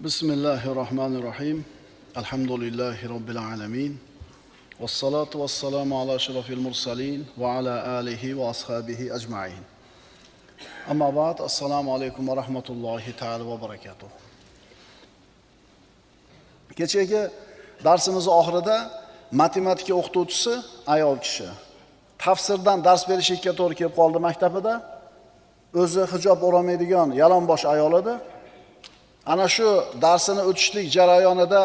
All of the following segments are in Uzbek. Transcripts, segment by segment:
Bismillahirrahmanirrahim. Elhamdülillahi Rabbil alemin. Vessalatu vesselamu ala şerefil mursalin ve ala alihi ve ashabihi ecmain. Amma ba'd, assalamu alaikum ve rahmetullahi ta'ala ve barakatuh. Kechagi darsimiz oxirida matematika o'qituvchisi ayol kishi tafsirdan dars berishga to'g'ri kelib qoldi maktabida. O'zi hijob o'ramaydigan yalonbosh ayol edi. Ana shu darsini o'tishlik jarayonida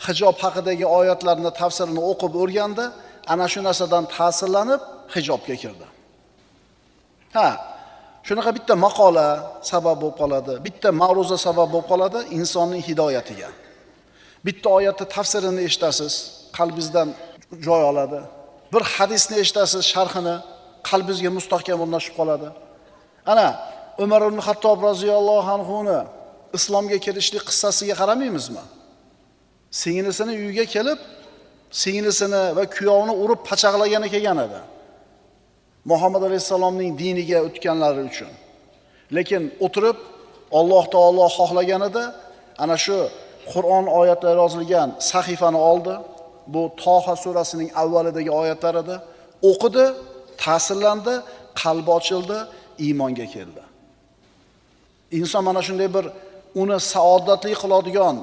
hijob haqidagi oyatlarni tafsirini o'qib o'rgandi. Ana shu narsadan ta'sirlanib hijobga kirdi. Shunaqa bitta maqola sabab bo'lib qoladi, bitta ma'ruza sabab bo'lib qoladi insonning hidoyatiga. Bitta oyatni tafsirini eshitasiz, qalbingizdan joy oladi. Bir hadisni eshitasiz, sharhini qalbingizga mustahkam o'rnashib qoladi. Ana Umar ibn Xattob roziyallohu anhuni islomga kirishlik qissasiga qaramaymizmi? Singlisini uyiga kelib, singlisini va kuyovini urib pachaqlagani kelgan edi. Muhammad alayhisalomning diniga o'tganlari uchun. Lekin o'tirib Alloh taolo xohlaganida ana shu Qur'on oyatlari yozilgan sahifani oldi. Bu Toha surasining avvalidagi oyatlar edi. O'qidi, ta'sirlandi, qalbi ochildi, iymonga keldi. Inson mana shunday bir uni saodatli qiladigan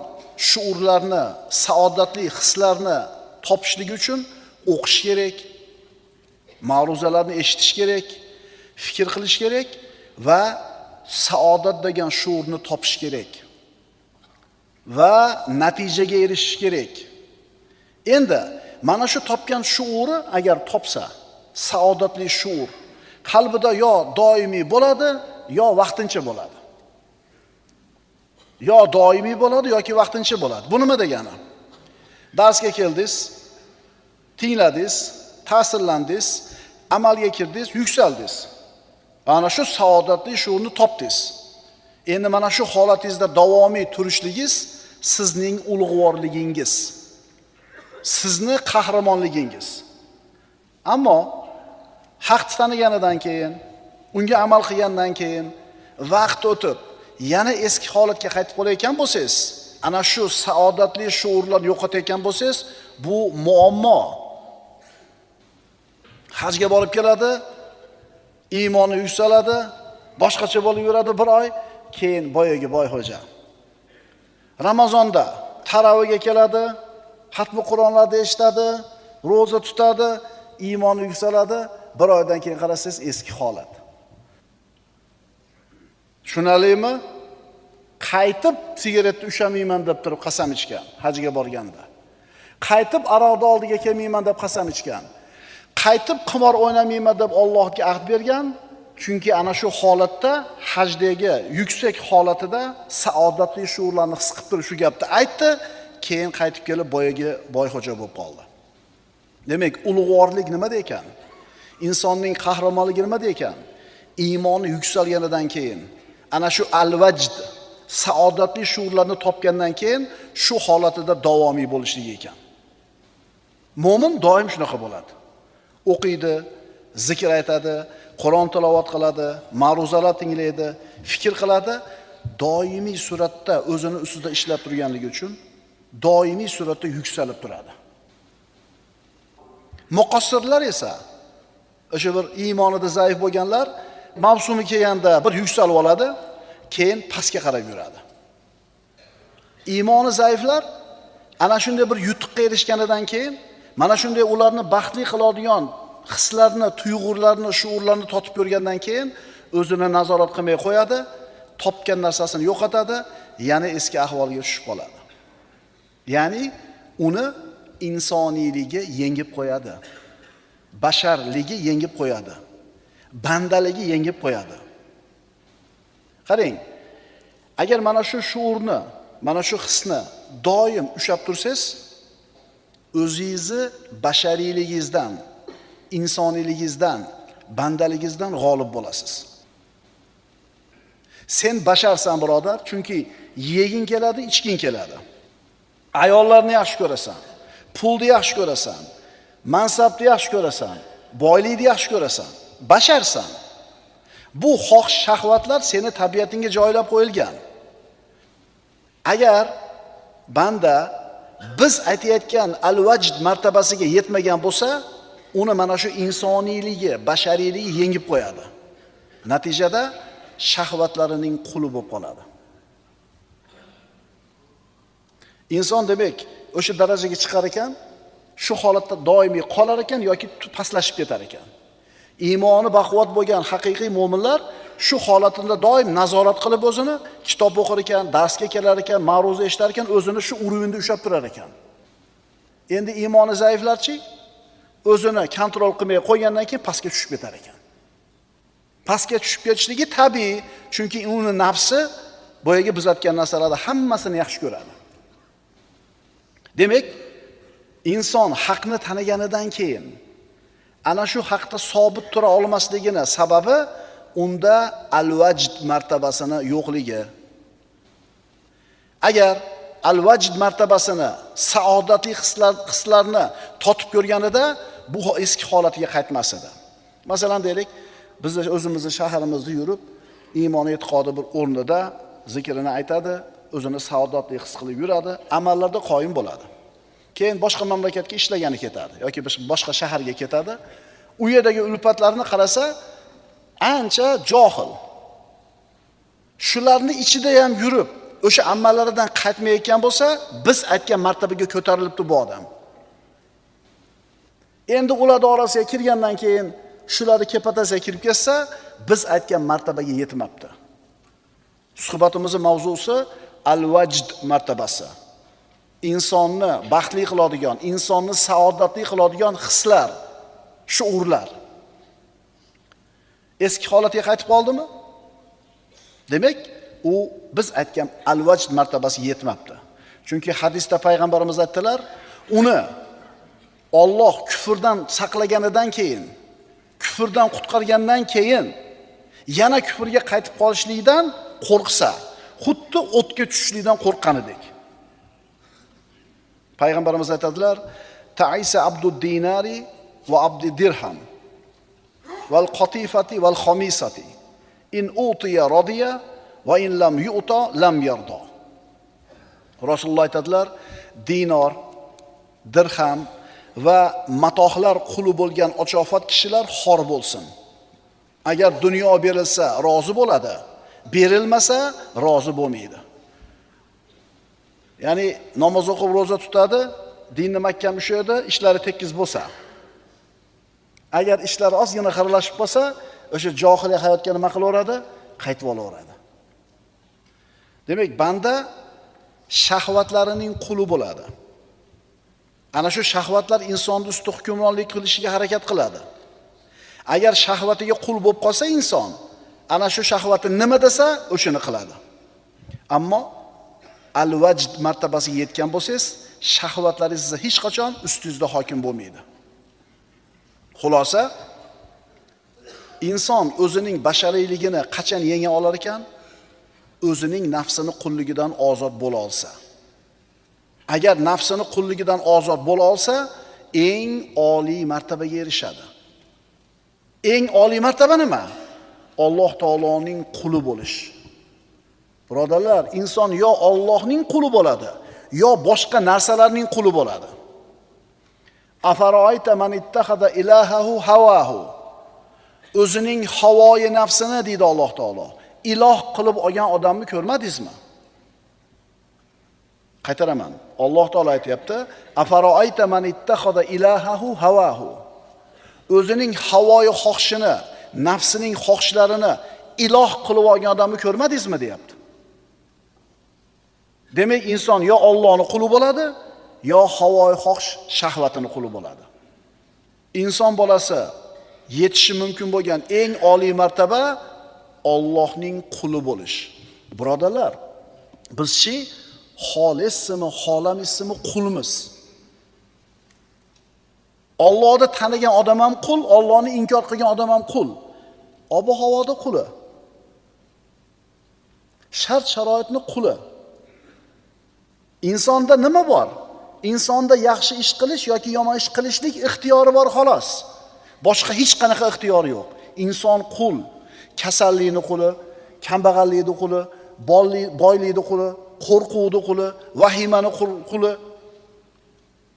shuurlarni, saodatli hislarni topishlik uchun o'qish kerak, ma'ruzalarni eshitish kerak, fikr qilish kerak va saodat degan shuurni topish kerak va natijaga erishish kerak. Endi mana shu topgan shuuri agar topsa, saodatli shuur qalbida yo doimiy bo'ladi, yo vaqtincha bo'ladi. Yo doimiy bo'ladi yoki vaqtincha bo'ladi. Bu nima degani? Darsga keldingiz, tingladingiz, ta'sirlandingiz, amalga kirdingiz, yuksaldingiz. Ana shu saodatli shuurni topdingiz. Endi mana shu holatingizda davomiy turishligingiz sizning ulug'vorligingiz, sizni qahramonligingiz. Ammo haqni taniganidan keyin, unga amal qilgandan keyin vaqt o'tib yana eski holatga qaytib qolayotgan bo'lsangiz, ana shu saodatli shuurlarni yo'qotayotgan bo'lsangiz, bu muammo. Hajga borib keladi, iymoni yuksaladi, boshqacha bo'lib yuradi bir oy, keyin boyagi boyxo'ja. Ramazonda taraviga keladi, xatmi Qur'onlarni eshitadi, roza tutadi, iymoni yuksaladi, bir oydan keyin qarasangiz eski holat. Tushunalingmi? Qaytib sigaretni ushamayman deb turib qasam ichgan hajga borganda. Qaytib aroqni oldiga kelmayman deb qasam ichgan. Qaytib qimor o'ynamayman deb Allohga ahd bergan. Chunki ana shu holatda hajdagi yuksak holatida saodatli shuurlarni his qilib turib shu gapni aytdi, keyin qaytib kelib boyagi boyxo'ja bo'lib qoldi. Demak, ulug'vorlik nimada ekan? Insonning qahramonligi nimada ekan? Iymoni yuksalganidan keyin ana shu al-vajd, saodatli shuurlarni topgandan keyin shu holatida davomiy bo'lishligi ekan. Mo'min doim shunaqa bo'ladi. O'qiydi, zikr aytadi, Qur'on tilovat qiladi, ma'ruzalar tinglaydi, fikr qiladi, doimiy suratda o'zini ustida ishlab turganligi uchun doimiy suratda yuksalib turadi. Muqassirlar esa o'sha bir iymonida zaif bo'lganlar mavsumi kelganda bir yuksalib oladi, keyin pastga qarab yuradi. Iymoni zaiflar ana shunday bir yutuqqa erishganidan keyin, mana shunday ularni baxtli qiladigan hislarni, tuyg'ularni, shuurlarni totib ko'rgandan keyin o'zini nazorat qilmay qo'yadi, topgan narsasini yo'qotadi, yana eski ahvolga tushib qoladi. Ya'ni uni insoniyligi yengib qo'yadi. Basharligi yengib qo'yadi. Bandaligi yengib qo'yadi. Qarang, agar mana shu shuurni, mana shu hisni doim ushlab tursangiz, o'zingizni bashariyligingizdan, insoniyligingizdan, bandaligingizdan g'olib bo'lasiz. Sen basharsan, birodar, chunki yeging keladi, ichging keladi. Ayollarni yaxshi ko'rasan, pulni yaxshi ko'rasan, mansabni yaxshi ko'rasan, boylikni yaxshi ko'rasan, basharsan. Bu xohish shahvatlar seni tabiatingga joylab qo'yilgan. Agar banda biz aytayotgan al-vajd martabasiga yetmagan bo'lsa, uni mana shu insoniyligi, bashariyligi yengib qo'yadi. Natijada shahvatlarining quli bo'lib qoladi. Inson demak, o'sha darajaga chiqar ekan, shu holatda doimiy qolar ekan yoki pastlashib ketar ekan. Iymoni baquvvat bo'lgan haqiqiy mu'minlar shu holatida doim nazorat qilib o'zini kitob o'qir ekan, darsga kelar ekan, ma'ruza eshitar ekan, o'zini shu uruvida ushlab turar ekan. Endi iymoni zaiflarchi o'zini kontrol qilmay qo'ygandan keyin pastga tushib ketar ekan. Pastga tushib ketishligi tabiiy, chunki uni nafsi boyaga biz aytgan narsalarni hammasini yaxshi ko'radi. Demak, inson haqni taniganidan keyin ana shu haqda sobit tura olmasligini sababi unda al-vajd martabasini yo'qligi. Agar al-vajd martabasini, saodatli hislarni totib ko'rganida bu eski holatiga qaytmas edi. Masalan deylik, biz o'zimizning shaharimizda yurib, iymon e'tiqodi bir o'rnida zikrini aytadi, o'zini saodatli his qilib yuradi, amallarda qoyim bo'ladi. Keyin boshqa mamlakatga ishlagani ketadi yoki boshqa shaharga ketadi. U yerdagi ulfatlarni qarasa, ancha johil. Shularni ichida ham yurib, o'sha amallaridan qaytmayotgan bo'lsa, biz aytgan martabaga ko'tarilibdi bu odam. Endi ular orasiga kirgandan keyin shularni kepatasiga kirib ketsa, biz aytgan martabaga yetmabdi. Suhbatimizning mavzusi al-vajd martabasi. Insonni baxtli qiladigan, insonni saodatli qiladigan hislar, shuurlar. Eski holatiga qaytib qoldimi? Demak, u biz aytgan al-vajd martabasi yetmabdi. Chunki hadisda payg'ambarimiz aytdilar, uni Alloh kufrdan saqlaganidan keyin, kufrdan qutqargandan keyin yana kufrga qaytib qolishlikdan qo'rqsa, xuddi o'tga tushishlikdan qo'rqqanidek. Payg'ambarimiz aytadilar: "Ta'isa abdud dinari va abdi dirham val qatifati val khamisati in utiya radiya va in lam yu'ta lam yarda." Rasululloh aytadilar: dinor, dirham va matohlar quli bo'lgan ochofat kishilar xor bo'lsin. Agar dunyo berilsa rozi bo'ladi, berilmasa rozi bo'lmaydi. Ya'ni namoz o'qib roza tutadi, dinni mahkam ushlaydi, ishlari tekis bo'lsa. Agar ishlar ozgina xiralashib qolsa, o'sha johiliy hayotga nima qilaveradi? Qaytib olaveradi. Demak, banda shahvatlarining quli bo'ladi. Ana shu shahvatlar insonni ustida hukmronlik qilishiga harakat qiladi. Agar shahvatiga qul bo'lib qolsa inson, ana shu shahvati nima desa, o'shini qiladi. Ammo al-vajd martabasiga yetgan bo'lsangiz, shahvatlaringiz hech qachon ustingizda hokim bo'lmaydi. Xulosa, inson o'zining bashariyligini qachon yenga olar ekan? O'zining nafsini qulligidan ozod bo'la olsa. Agar nafsini qulligidan ozod bo'la olsa, eng oliy martabaga erishadi. Eng oliy martaba nima? Alloh taoloning quli bo'lish. Birodarlar, inson yo Allohning quli bo'ladi, yo boshqa narsalarning quli bo'ladi. Afaroayta man ittaxada ilahahu hawahu. O'zining havoyi nafsini deydi Alloh taolo, iloh qilib olgan odamni ko'rmadingizmi? Qaytaraman. Alloh taolo aytayapti: Afaroayta man ittaxada ilahahu hawahu. O'zining havoyi xohishini, nafsining xohishlarini iloh qilib olgan odamni ko'rmadingizmi deyapti. Demak, inson yo Allohning quli bo'ladi, yo havoyi xohish shahvatini quli bo'ladi. Inson bolasi yetishi mumkin bo'lgan eng oliy martaba Allohning quli bo'lish. Birodarlar, bizchi xolismi, xolamizmi qulmiz. Allohni tanigan odam ham qul, Allohni inkor qilgan odam ham qul. Ob-havoda quli. Shart-sharoitni quli. Insonda nima bor? Insonda yaxshi ish qilish yoki yomon ish qilishlik ixtiyori bor xolos. Boshqa hech qanaqa ixtiyori yo'q. Inson qul, kasallikni quli, kambag'allikni quli, boylikni quli, qo'rquvni quli, vahimani quli.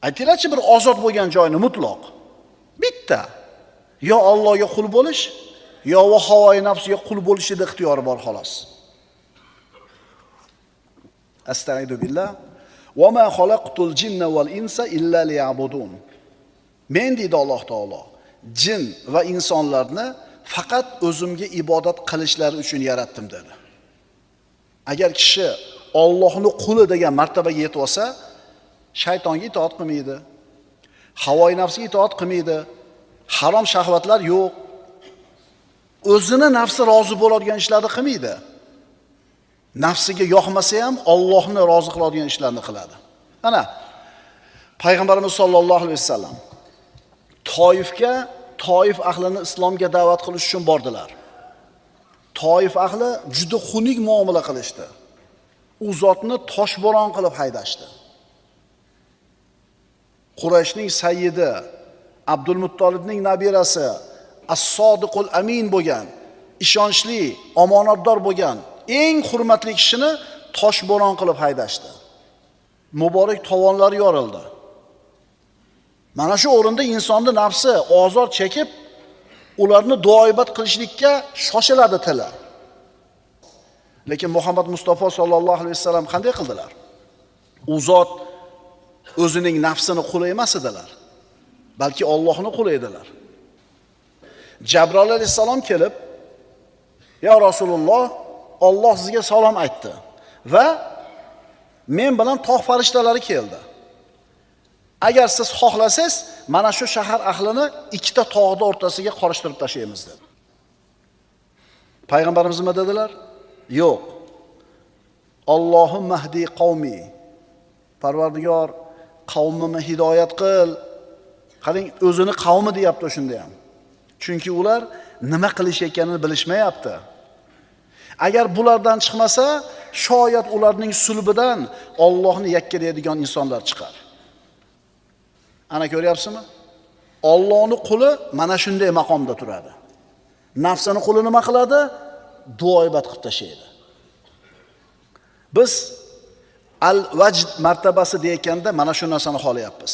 Aytinglarchi bir ozod bo'lgan joyni mutlaq. Bitta. Yo Allohga qul bo'lish, yo havoyi nafsiga qul bo'lishida ixtiyori bor xolos. Astagfiru billah. Va ma xalaqtul jinna val insa illa liya'budun. Men deydi Alloh taolo, jin va insonlarni faqat o'zimga ibodat qilishlari uchun yaratdim dedi. Agar kishi Allohning quli degan martabaga yetib olsa, shaytonga itoat qilmaydi. Havoyi nafsiga itoat qilmaydi. Harom shahvatlar yo'q. O'zini nafsi rozi bo'ladigan ishlarni qilmaydi. Nafsiga yoqmasa ham Allohni rozi qiladigan ishlarni qiladi. Ana payg'ambarimiz sollallohu alayhi vasallam Toif ahlini islomga da'vat qilish uchun bordilar. Toif ahli juda xunuk muomala qilishdi. U zotni toshbo'ron qilib haydashdi. Qurayshning sayyidi, Abdul Muttolibning nabirasi, As-Sodiqul Amin bo'lgan, ishonchli, omonatdor bo'lgan, eng hurmatli kishini toshbo'ron qilib haydashdi. Muborak tovonlari yorildi. Mana shu o'rinda insonning nafsi ozor chekib, ularni duoibat qilishlikka shoshiladi tili. Lekin Muhammad Mustafa sollallohu alayhi vasallam qanday qildilar? U zot o'zining nafsini quli emas edilar, balki Allohning quli edilar. Jabroil alayhisalom kelib, "Ya Rasululloh, Alloh sizga salom aytdi va men bilan tog' farishtalari keldi. Agar siz xohlasangiz, mana shu shahar ahlini ikkita tog'ning o'rtasiga qorishtirib tashlaymiz" dedi. Payg'ambarimiz nima dedilar? Yo'q. Allohumma hdi qavmi. Parvardigor, qavmimni hidoyat qil. Qarang, o'zini qavmi deyapti shunda ham. Chunki ular nima qilishayotganini bilishmayapti. Agar bulardan chiqmasa, shoyat ularning sulbidan Allohni yakkalaydigan insonlar chiqar. Ana ko'ryapsizmi? Allohning quli mana shunday maqomda turadi. Nafsini quli nima qiladi? Duoibat qilib tashlaydi. Biz al-vajd martabasi deyotganda mana shu narsani xohlayapmiz.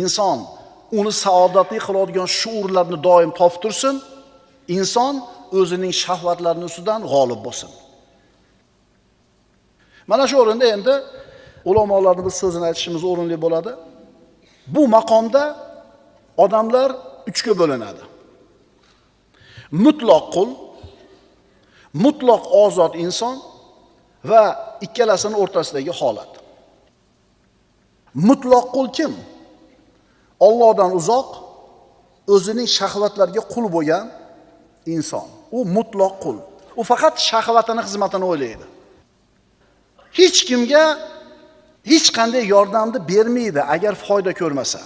Inson uni saodatli qiladigan shuurlarni doim topib tursin, inson o'zining shahvatlarining ustidan g'olib bo'lsin. Mana shu o'rinda endi ulamolarning bir so'zini aytishimiz o'rinli bo'ladi. Bu maqomda odamlar uchga bo'linadi. Mutlaq qul, mutlaq ozod inson va ikkalasining o'rtasidagi holat. Mutlaq qul kim? Allohdan uzoq, o'zining shahvatlariga qul bo'lgan inson. U mutlaq qul. U faqat shahvatining xizmatini o'ylaydi. Hech kimga hech qanday yordamni bermaydi agar foyda ko'rmasa.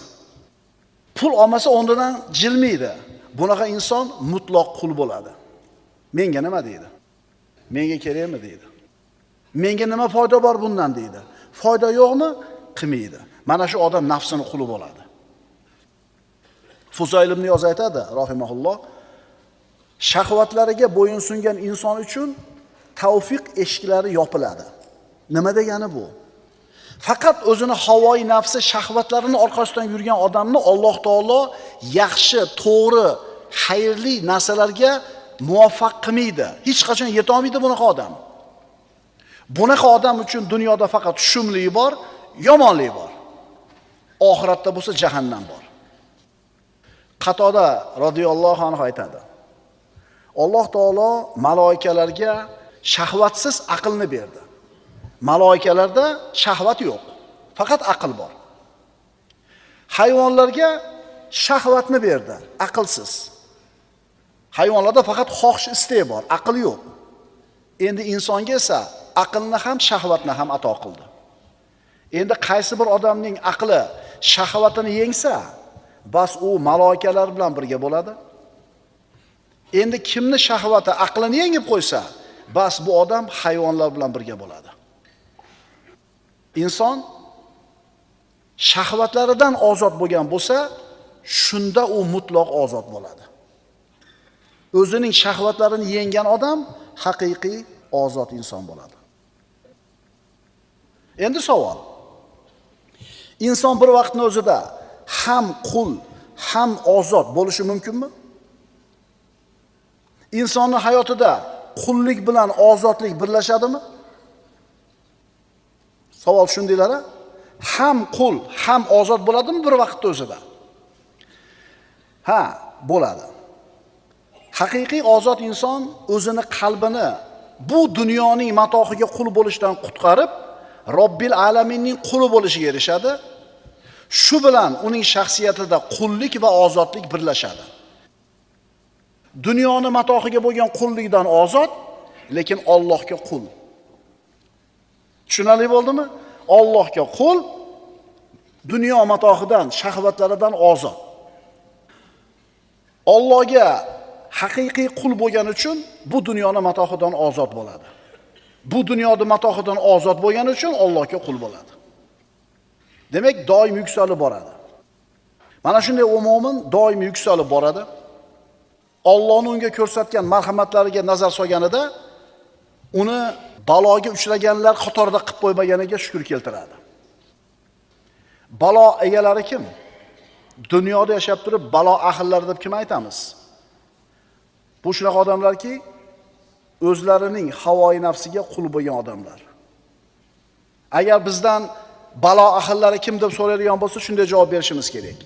Pul olmasa o'rnidan jilmaydi. Bunaqa inson mutlaq qul bo'ladi. Menga nima deydi? Menga kerakmi deydi. Menga nima foyda bor bundan deydi. Foyda yo'qmi? Qilmaydi. Mana shu odam nafsini quli bo'ladi. Fuzayl ibn Iyoz aytadi, rahimahulloh, shahvatlariga bo'yinsungan inson uchun tavfiq eshiklari yopiladi. Nima degani bu? Faqat o'zini havoyi nafsi shahvatlarini orqasidan yurgan odamni Alloh taolo yaxshi, to'g'ri, xayrli narsalarga muvaffaq qilmaydi. Hech qachon yeta olmaydi bunaqa odam. Bunaqa odam uchun dunyoda faqat shumlik bor, yomonlik bor. Oxiratda bo'lsa jahannam bor. Qatoda radhiyallohu anhu aytadi. Alloh taolo maloikalarga shahvatsiz aqlni berdi. Maloikalarda shahvat yo'q, faqat aql bor. Hayvonlarga shahvatni berdi, aqlsiz. Hayvonlarda faqat xohish istak bor, aql yo'q. Endi insonga esa aqlni ham shahvatni ham ato qildi. Endi qaysi bir odamning aqli shahvatini yengsa, bas u maloikalar bilan birga bo'ladi. Endi kimni shahvati aqlini yengib qo'ysa, bas bu odam hayvonlar bilan birga bo'ladi. Inson shahvatlaridan ozod bo'lgan bo'lsa, shunda u mutlaq ozod bo'ladi. O'zining shahvatlarini yenggan odam haqiqiy ozod inson bo'ladi. Endi savol. Inson bir vaqtning o'zida ham qul, ham ozod bo'lishi mumkinmi? Insonning hayotida qullik bilan ozodlik birlashadimi? Savol shundaylar-a? Ham qul, ham ozod bo'ladimi bir vaqtda o'zida? Ha, bo'ladi. Haqiqiy ozod inson o'zini qalbini bu dunyoning matohiga qul bo'lishdan qutqarib, Robbil alaminning quli bo'lishiga erishadi. Shu bilan uning shaxsiyatida qullik va ozodlik birlashadi. Dunyoni matohiga bo'lgan qullikdan ozod, lekin Allohga qul. Tushunarli bo'ldimi? Allohga qul, dunyo matohidan, shahvatlaridan ozod. Allohga haqiqiy qul bo'lgani uchun bu dunyoni matohidan ozod bo'ladi. Bu dunyoning matohidan ozod bo'lgani uchun Allohga qul bo'ladi. Demak, doim yuksalib boradi. Mana shunday mo'min doim yuksalib boradi. Allohning unga ko'rsatgan marhamatlariga nazar solganida uni baloga uchraganlar qatorida qilib qo'ymaganiga shukr keltiradi. Balo egalari kim? Dunyoda yashab turib balo ahllari deb kim aytamiz? Bu shunaqa odamlarki, o'zlarining havoi nafsiga qul bo'lgan odamlar. Agar bizdan balo ahllari kim deb so'raydigan bo'lsa, shunday javob berishimiz kerak.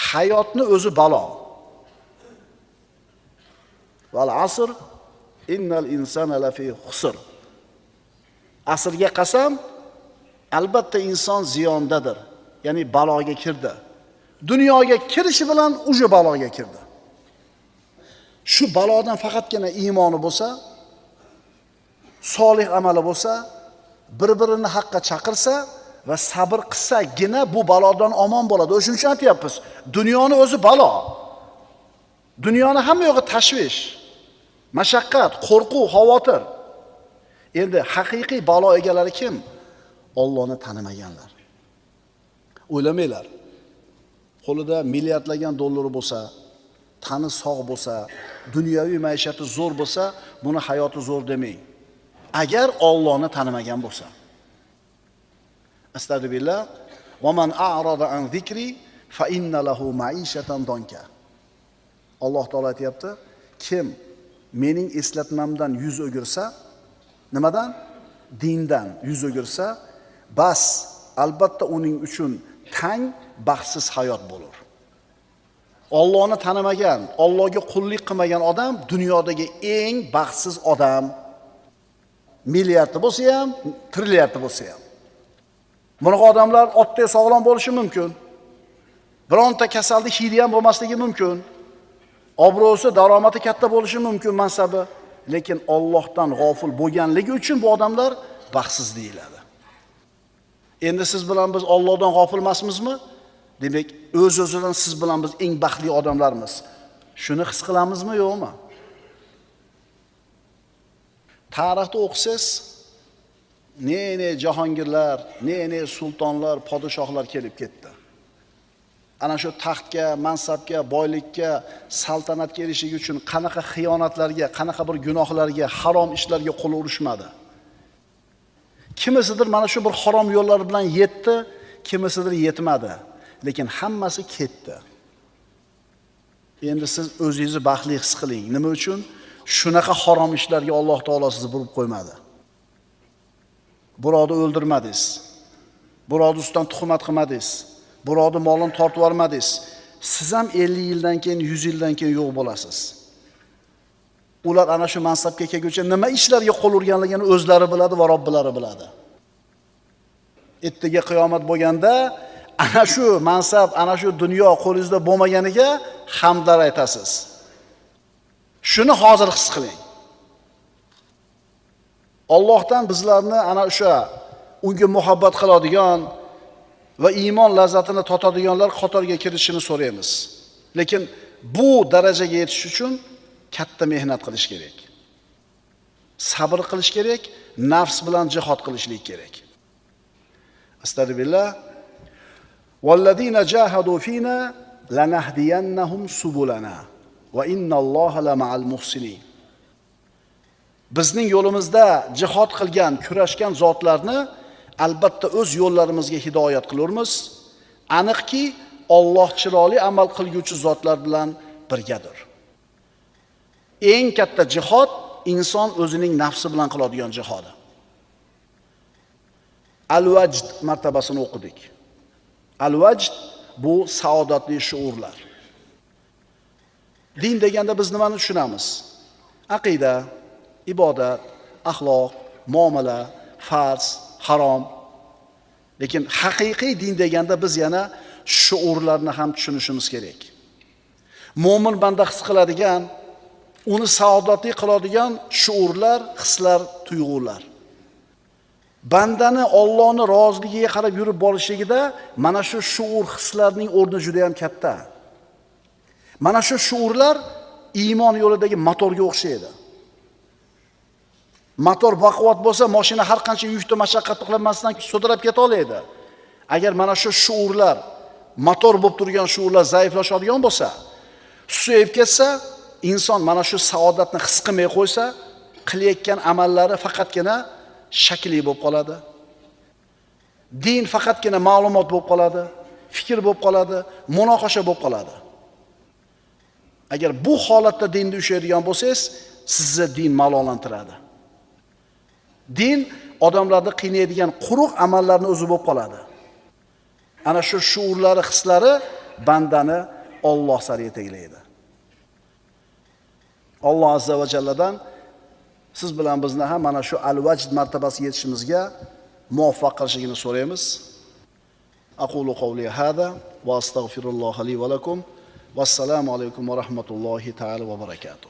Hayotni o'zi balo. Val asr innal insana lafi xusr. Asrga qasam, albatta inson ziyondadir. Ya'ni baloga kirdi. Dunyoga kirishi bilan o'sha baloga kirdi. Shu balodan faqatgina iymoni bo'lsa, solih amali bo'lsa, bir-birini haqqa chaqirsa va sabr qilsagina bu balodan omon bo'ladi. O'shuning uchun aytyapmiz, dunyoni o'zi balo. Dunyoni hamma yo'g'i tashvish, mashaqqat, qo'rquv, xavotir. Endi haqiqiy balo egalari kim? Allohni tanimaganlar. O'ylamanglar. Qo'lida milliardlagan dollari bo'lsa, tani sog' bo'lsa, dunyoviy maishati zo'r bo'lsa, buni hayoti zo'r demang. Agar Allohni tanimagan bo'lsa. Astagfirullah. Va man a'rada an zikri fa inna lahu ma'ishatan donka. Alloh taolo aytayapti, kim mening eslatmamdan yuz o'girsa, nimadan? Dindan yuz o'girsa, bas albatta uning uchun tang, baxtsiz hayot bo'lur. Allohni tanimagan, Allohga qullik qilmagan odam dunyodagi eng baxtsiz odam. Milliardda bo'lsa ham, trilliardda bo'lsa ham. Bunaqa odamlar otdek sog'lom bo'lishi mumkin. Bironta kasallik hidi ham bo'lmasligi mumkin. Obro'si, daromati katta bo'lishi mumkin, mansabi, lekin Allohdan g'ofil bo'lganligi uchun bu odamlar baxtsiz deyiladi. Endi siz bilan biz Allohdan g'ofil emasmizmi? Demak, o'z-o'zidan siz bilan biz eng baxtli odamlarmiz. Shuni his qilamizmi, yo'qmi? Tarixda o'qisangiz, ne jahongirlar, ne sultonlar, podshohlar kelib ketdi. Ana shu taxtga, mansabga, boylikka, saltanatga erishish uchun qanaqa xiyonatlarga, qanaqa bir gunohlarga, harom ishlarga qo'l urishmadi. Kimisidir mana shu bir harom yo'llar bilan yetdi, kimisidir yetmadi, lekin hammasi ketdi. Endi siz o'zingizni baxtli his qiling. Nima uchun? Shunaqa harom ishlarga Alloh taolo sizni burib qo'ymadi. Birovni o'ldirmadingiz. Birovni ustidan tuhmat qilmadingiz. Birovni molini tortib olmadingiz. Siz ham 50 yildan keyin, 100 yildan keyin yo'q bo'lasiz. Ular ana shu mansabga kelguncha nima ishlarga qo'l urganligini o'zlari biladi va Robbilari biladi. Ertaga qiyomat bo'lganda ana shu mansab, ana shu dunyo qo'lingizda bo'lmaganiga hamdar aytasiz. Shuni hozir his qiling. Allohdan bizlarni ana o'sha unga muhabbat qiladigan va iymon lazzatini totadiganlar qatoriga kirishini so'raymiz. Lekin bu darajaga yetish uchun katta mehnat qilish kerak. Sabr qilish kerak, nafs bilan jihad qilishlik kerak. Astagfirullah. Vallazina jahadu fina lanahdiyannahum subulana va innalloha lama'al muhsinin. Bizning yo'limizda jihad qilgan, kurashgan zotlarni albatta o'z yo'llarimizga hidoyat qilurmiz. Aniqki, Alloh chiroyli amal qilguvchi zotlar bilan birgadir. Eng katta jihod inson o'zining nafsi bilan qiladigan jihodi. Al-Vajd martabasini o'qidik. Al-Vajd bu saodatli shuurlar. Din deganda biz nimani tushunamiz? Aqida, ibodat, axloq, muomala, farz, harom. Lekin haqiqiy din deganda biz yana shuurlarni ham tushunishimiz kerak. Mo'min banda his qiladigan, uni saodatli qiladigan shuurlar, hislar, tuyg'ular. Bandani Allohning roziligiga qarab yurib borishligida mana shu shuur, hislarning o'rni juda ham katta. Mana shu shuurlar iymon yo'lidagi motorga o'xshaydi. Motor baquvvat bo'lsa, mashina har qancha yukni mashaqqat qilmasdan sudrab keta oladi. Agar mana shu shuurlar, motor bo'lib turgan shuurlar zaiflashadigan bo'lsa, susayib ketsa, inson mana shu saodatni his qilmay qo'ysa, qilayotgan amallari faqatgina shakliy bo'lib qoladi. Din faqatgina ma'lumot bo'lib qoladi, fikr bo'lib qoladi, munoqasha bo'lib qoladi. Agar bu holatda dinni ushlaydigan bo'lsangiz, sizni din malolantiradi. Din odamlarni qiynaydigan quruq amallarni o'zi bo'lib qoladi. Ana shu shuurlari, hislari bandani Alloh sari yetaklaydi. Alloh azza va jalladan siz bilan bizni ham mana shu al-Vajd martabasiga yetishimizga muvaffaq qilishligini so'raymiz. Aqulu qawli hada va astagfirulloh li va lakum. Vassalomu alaykum va rahmatullohi ta'ala va barakatuh.